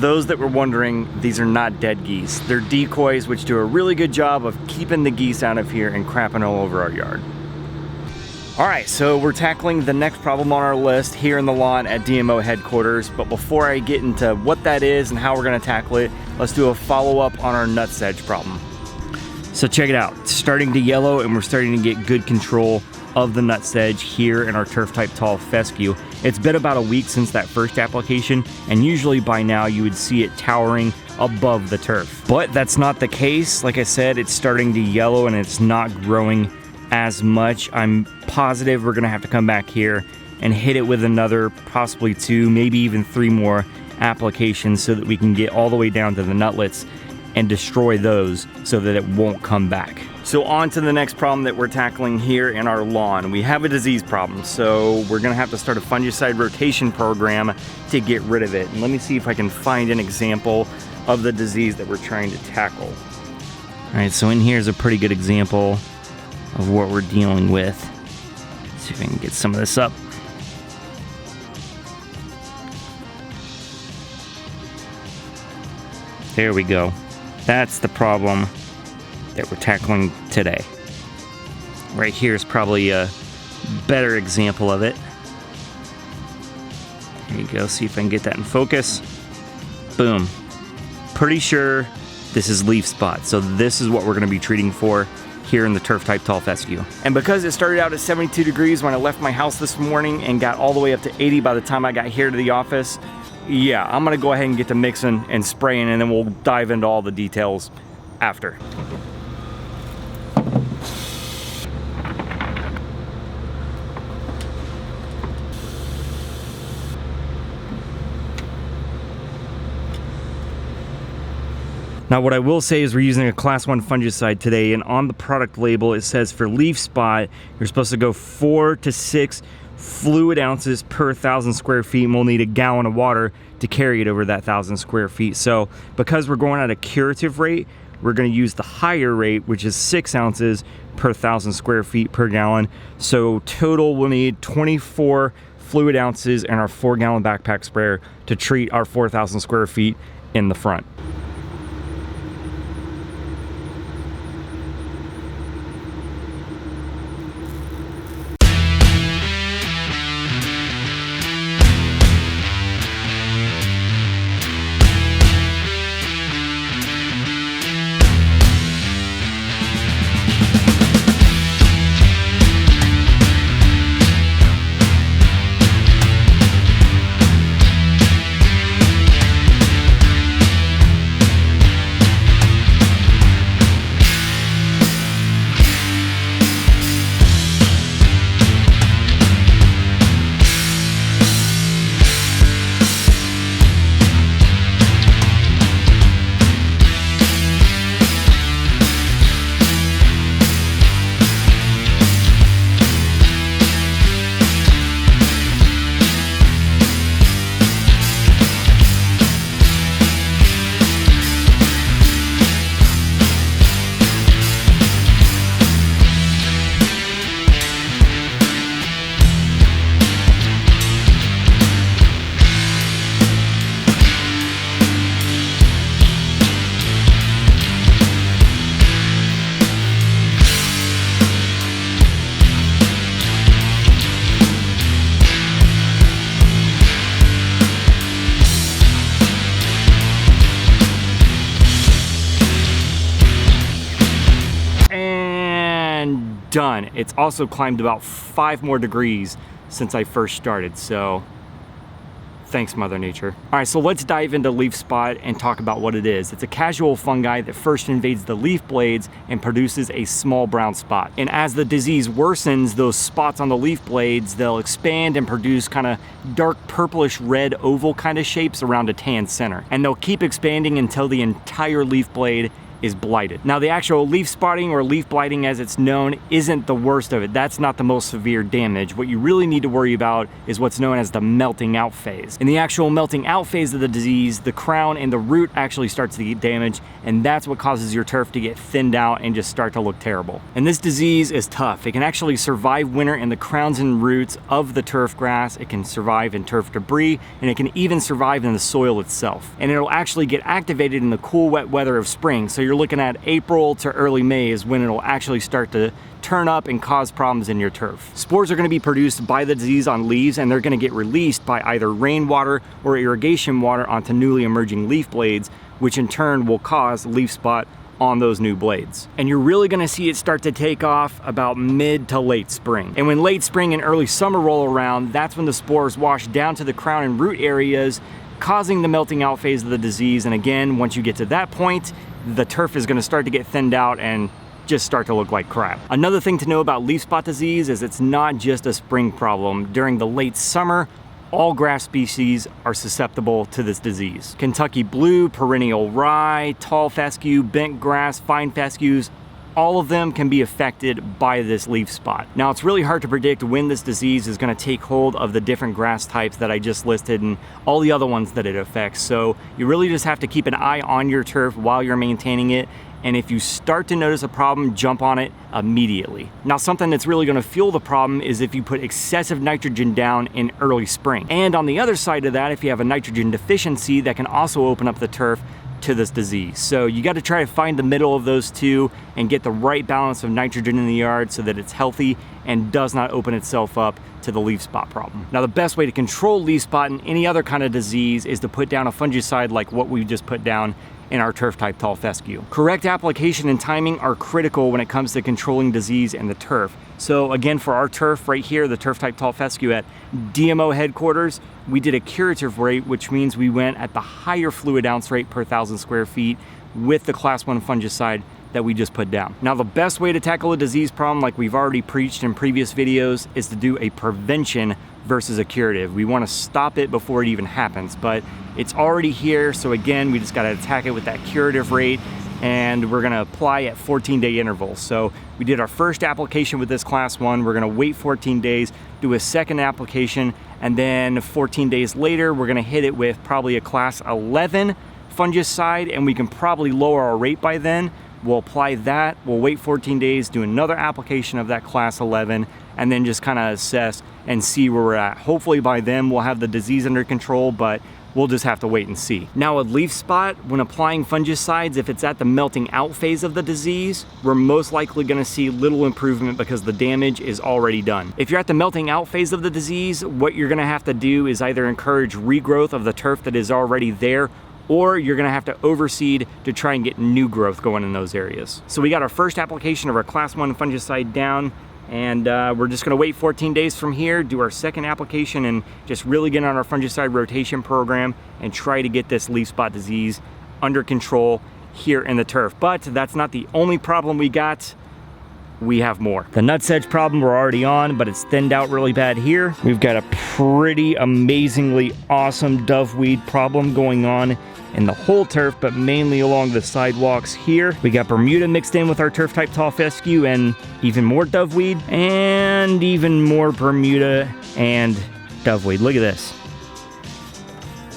those that were wondering, these are not dead geese. They're decoys, which do a really good job of keeping the geese out of here and crapping all over our yard. All right, so we're tackling the next problem on our list here in the lawn at DMO headquarters. But before I get into what that is and how we're gonna tackle it, let's do a follow-up on our nutsedge problem. So check it out, it's starting to yellow and we're starting to get good control of the nutsedge here in our turf type tall fescue. It's been about a week since that first application, and usually by now you would see it towering above the turf. But that's not the case. Like I said, it's starting to yellow and it's not growing as much. I'm positive we're gonna have to come back here and hit it with another, possibly 2, maybe even 3 more applications so that we can get all the way down to the nutlets and destroy those so that it won't come back. So on to the next problem that we're tackling here in our lawn. We have a disease problem, so we're gonna have to start a fungicide rotation program to get rid of it. And let me see if I can find an example of the disease that we're trying to tackle. All right, so in here is a pretty good example of what we're dealing with. Let's see if I can get some of this up. There we go. That's the problem that we're tackling today. Right here is probably a better example of it. There you go, see if I can get that in focus. Boom. Pretty sure this is leaf spot, so this is what we're gonna be treating for here in the turf type tall fescue. And because it started out at 72 degrees when I left my house this morning and got all the way up to 80 by the time I got here to the office, yeah, I'm gonna go ahead and get to mixing and spraying, and then we'll dive into all the details after. Now what I will say is we're using a class 1 fungicide today, and on the product label it says for leaf spot you're supposed to go 4 to 6 fluid ounces per 1,000 square feet, and we'll need a gallon of water to carry it over that 1,000 square feet. So because we're going at a curative rate, we're going to use the higher rate, which is 6 ounces per 1,000 square feet per gallon. So total we'll need 24 fluid ounces in our 4-gallon backpack sprayer to treat our 4,000 square feet in the front. Done. It's also climbed about 5 more degrees since I first started, so thanks, Mother Nature. All right, so let's dive into leaf spot and talk about what it is. It's a casual fungi that first invades the leaf blades and produces a small brown spot. And as the disease worsens, those spots on the leaf blades, they'll expand and produce kind of dark purplish red oval kind of shapes around a tan center. And they'll keep expanding until the entire leaf blade is blighted. Now, the actual leaf spotting or leaf blighting as it's known isn't the worst of it. That's not the most severe damage. What you really need to worry about is what's known as the melting out phase. In the actual melting out phase of the disease, the crown and the root actually starts to get damaged, and that's what causes your turf to get thinned out and just start to look terrible. And this disease is tough. It can actually survive winter in the crowns and roots of the turf grass. It can survive in turf debris, and it can even survive in the soil itself. And it'll actually get activated in the cool, wet weather of spring. So you're looking at April to early May is when it'll actually start to turn up and cause problems in your turf. Spores are going to be produced by the disease on leaves, and they're going to get released by either rainwater or irrigation water onto newly emerging leaf blades, which in turn will cause leaf spot on those new blades. And you're really going to see it start to take off about mid to late spring. And when late spring and early summer roll around, that's when the spores wash down to the crown and root areas, causing the melting out phase of the disease. And again, once you get to that point, the turf is going to start to get thinned out and just start to look like crap. Another thing to know about leaf spot disease is it's not just a spring problem. During the late summer, all grass species are susceptible to this disease. Kentucky blue, perennial rye, tall fescue, bent grass, fine fescues, all of them can be affected by this leaf spot. Now, it's really hard to predict when this disease is going to take hold of the different grass types that I just listed and all the other ones that it affects. So you really just have to keep an eye on your turf while you're maintaining it. And if you start to notice a problem, jump on it immediately. Now, something that's really going to fuel the problem is if you put excessive nitrogen down in early spring. And on the other side of that, if you have a nitrogen deficiency, that can also open up the turf to this disease. So you got to try to find the middle of those two and get the right balance of nitrogen in the yard so that it's healthy and does not open itself up to the leaf spot problem. Now, the best way to control leaf spot and any other kind of disease is to put down a fungicide like what we just put down in our turf type tall fescue. Correct application and timing are critical when it comes to controlling disease in the turf. So again, for our turf right here, the turf type tall fescue at DMO headquarters, we did a curative rate, which means we went at the higher fluid ounce rate per 1,000 square feet with the class 1 fungicide that we just put down. Now, the best way to tackle a disease problem, like we've already preached in previous videos, is to do a prevention versus a curative. We want to stop it before it even happens, but it's already here. So again, we just got to attack it with that curative rate, and we're going to apply at 14-day intervals. So we did our first application with this class 1. We're going to wait 14 days, do a second application, and then 14 days later, we're going to hit it with probably a class 11 fungicide, and we can probably lower our rate by then. We'll apply that, we'll wait 14 days, do another application of that class 11, and then just kind of assess and see where we're at. Hopefully by then we'll have the disease under control, but we'll just have to wait and see. Now, with leaf spot, when applying fungicides, if it's at the melting out phase of the disease, we're most likely gonna see little improvement because the damage is already done. If you're at the melting out phase of the disease, what you're gonna have to do is either encourage regrowth of the turf that is already there, or you're gonna have to overseed to try and get new growth going in those areas. So we got our first application of our class 1 fungicide down, and we're just gonna wait 14 days from here, do our second application, and just really get on our fungicide rotation program and try to get this leaf spot disease under control here in the turf. But that's not the only problem we got. We have more. The nutsedge problem we're already on, but it's thinned out really bad here. We've got a pretty amazingly awesome doveweed problem going on in the whole turf, but mainly along the sidewalks here. We got Bermuda mixed in with our turf type tall fescue and even more doveweed and even more Bermuda and doveweed. Look at this.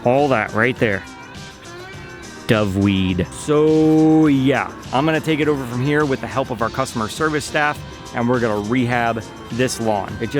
All that right there. Doveweed. So yeah, I'm gonna take it over from here with the help of our customer service staff, and we're gonna rehab this lawn. It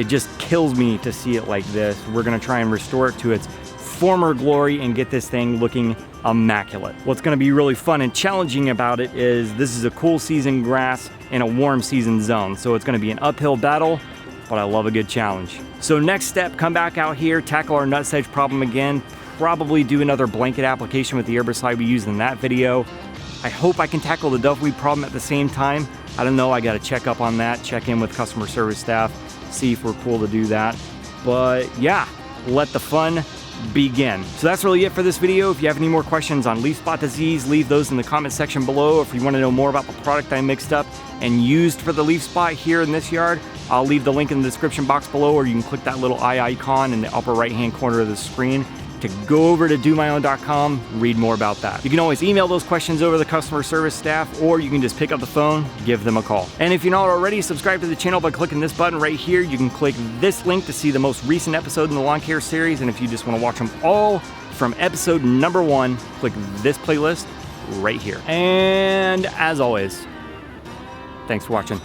just kills me to see it like this. We're gonna try and restore it to its former glory and get this thing looking immaculate. What's gonna be really fun and challenging about it is this is a cool season grass in a warm season zone. So it's gonna be an uphill battle, but I love a good challenge. So next step, come back out here, tackle our nutsedge problem again, probably do another blanket application with the herbicide we used in that video. I hope I can tackle the doveweed problem at the same time. I don't know, I gotta check up on that, check in with customer service staff, see if we're cool to do that. But yeah, let the fun begin. So that's really it for this video. If you have any more questions on leaf spot disease, leave those in the comment section below. If you want to know more about the product I mixed up and used for the leaf spot here in this yard, I'll leave the link in the description box below, or you can click that little eye icon in the upper right hand corner of the screen to go over to domyown.com, read more about that. You can always email those questions over to the customer service staff, or you can just pick up the phone, give them a call. And if you're not already, subscribe to the channel by clicking this button right here. You can click this link to see the most recent episode in the lawn care series, and if you just want to watch them all from episode number 1, click this playlist right here. And as always, thanks for watching.